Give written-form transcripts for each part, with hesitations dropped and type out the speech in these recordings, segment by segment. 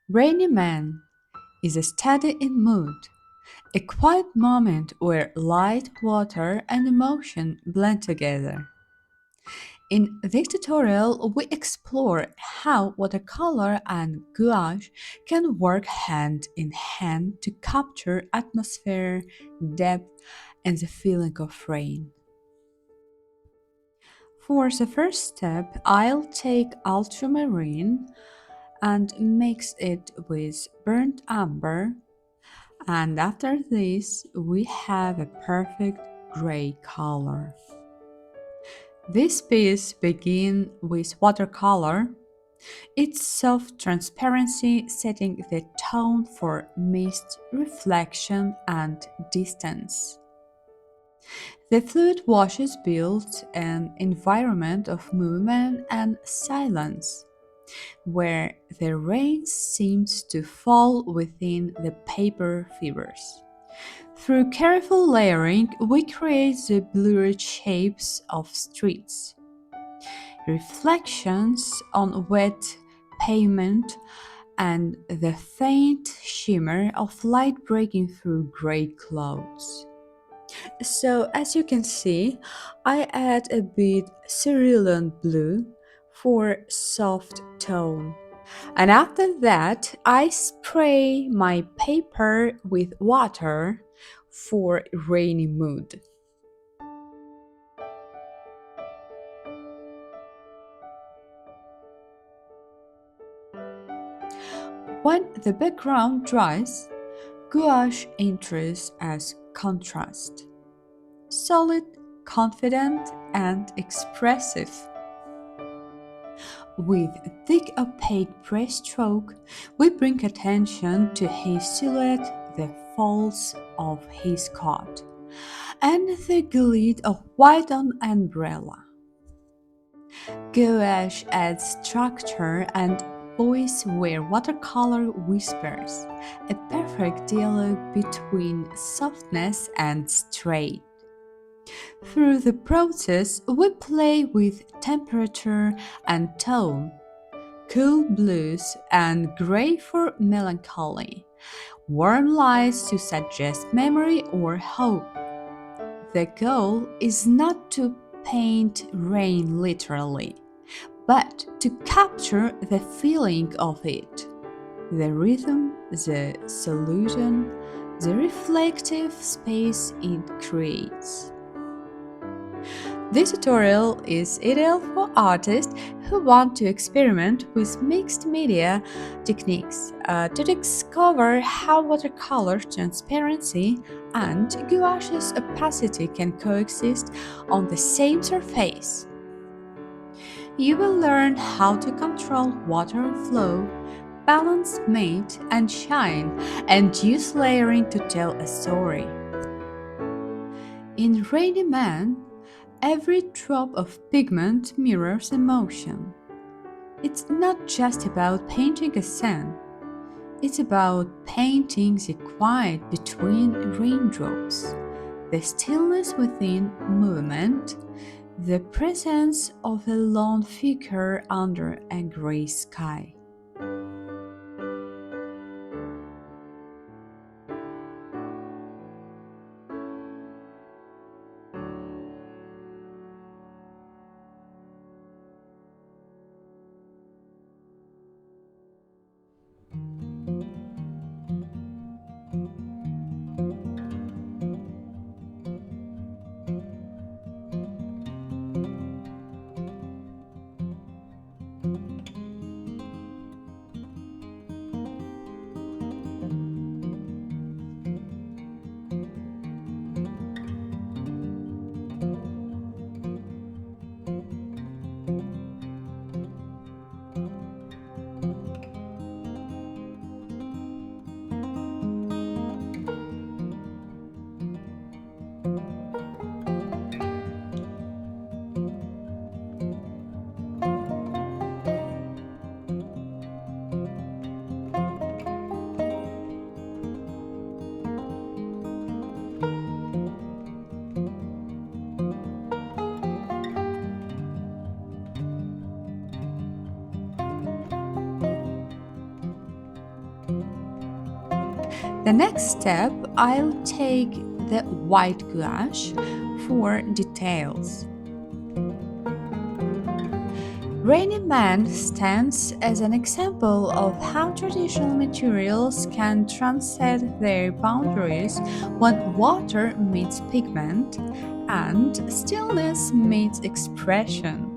Rainy Man is a study in mood, a quiet moment where light, water, and emotion blend together. In this tutorial, we explore how watercolor and gouache can work hand in hand to capture atmosphere, depth, and the feeling of rain. For the first step, I'll take ultramarine and mix it with burnt umber, and after this, we have a perfect gray color. This piece begins with watercolor, its soft transparency setting the tone for mist, reflection, and distance. The fluid washes build an environment of movement and silence, where the rain seems to fall within the paper fibers. Through careful layering, we create the blurred shapes of streets, reflections on wet pavement, and the faint shimmer of light breaking through gray clouds. So, as you can see, I add a bit cerulean blue for soft tone. And after that, I spray my paper with water for rainy mood. When the background dries, gouache enters as contrast. Solid, confident, and expressive. With thick opaque brushstroke, we bring attention to his silhouette, the folds of his coat, and the glint of white on umbrella. Gouache adds structure and voice where watercolor whispers, a perfect dialogue between softness and straight. Through the process, we play with temperature and tone, cool blues and gray for melancholy, warm lights to suggest memory or hope. The goal is not to paint rain literally, but to capture the feeling of it, the rhythm, the solution, the reflective space it creates. This tutorial is ideal for artists who want to experiment with mixed media techniques to discover how watercolor transparency and gouache's opacity can coexist on the same surface. You will learn how to control water flow, balance matte and shine, and use layering to tell a story. In Rainy Man, every drop of pigment mirrors emotion. It's not just about painting a scene, it's about painting the quiet between raindrops, the stillness within movement, the presence of a lone figure under a gray sky. The next step, I'll take the white gouache for details. Rainy Man stands as an example of how traditional materials can transcend their boundaries when water meets pigment and stillness meets expression.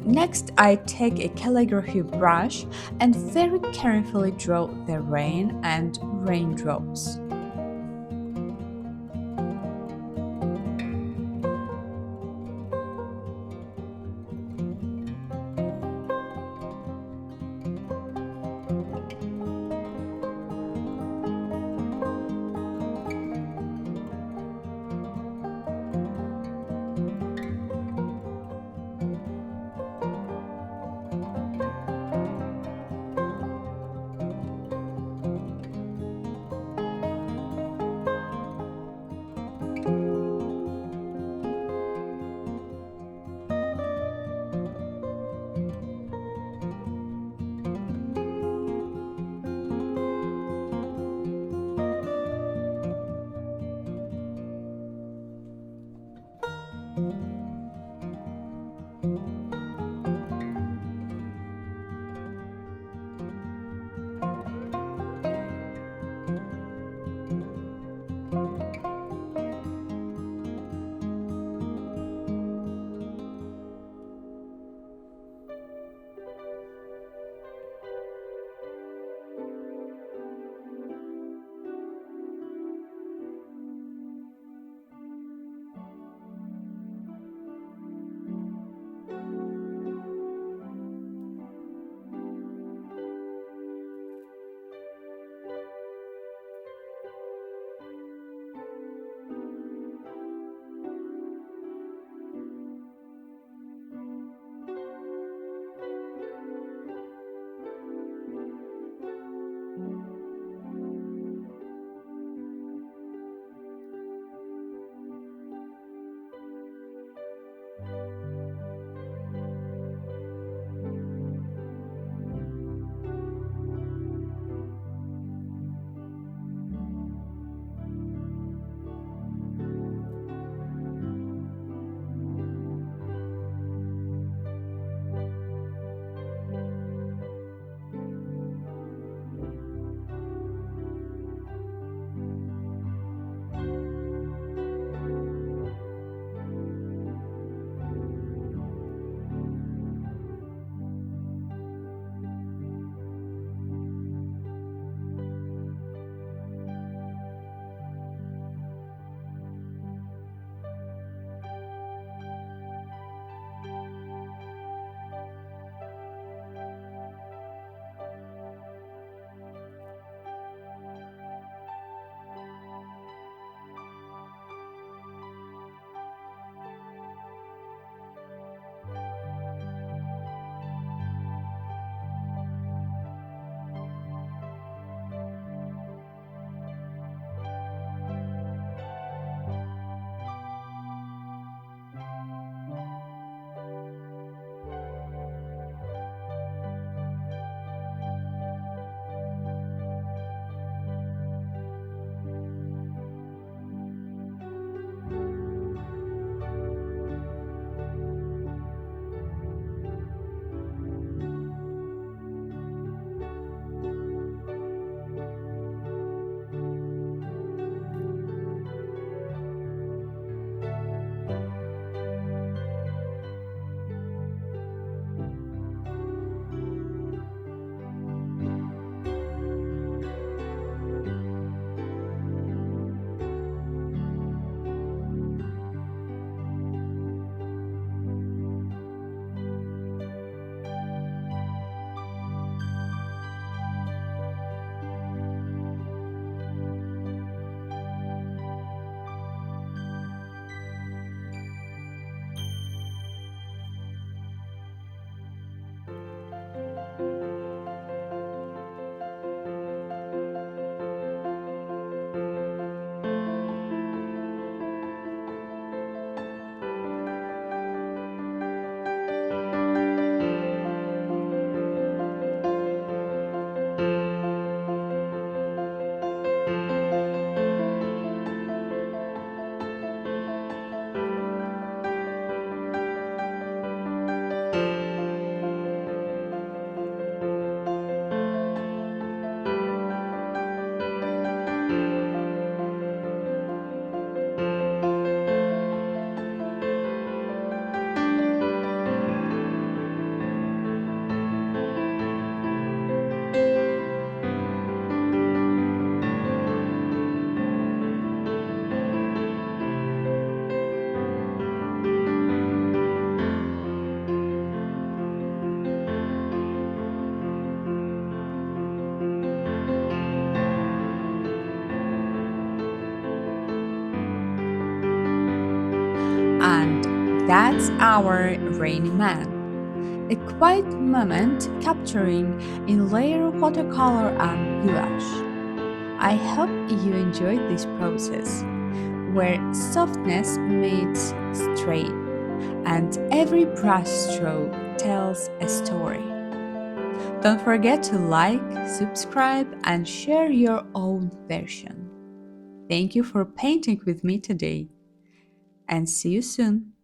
Next, I take a calligraphy brush and very carefully draw the rain and raindrops. And that's our rainy man. A quiet moment capturing in layer watercolor and gouache. I hope you enjoyed this process, where softness meets straight, and every brushstroke tells a story. Don't forget to like, subscribe, and share your own version. Thank you for painting with me today, and see you soon.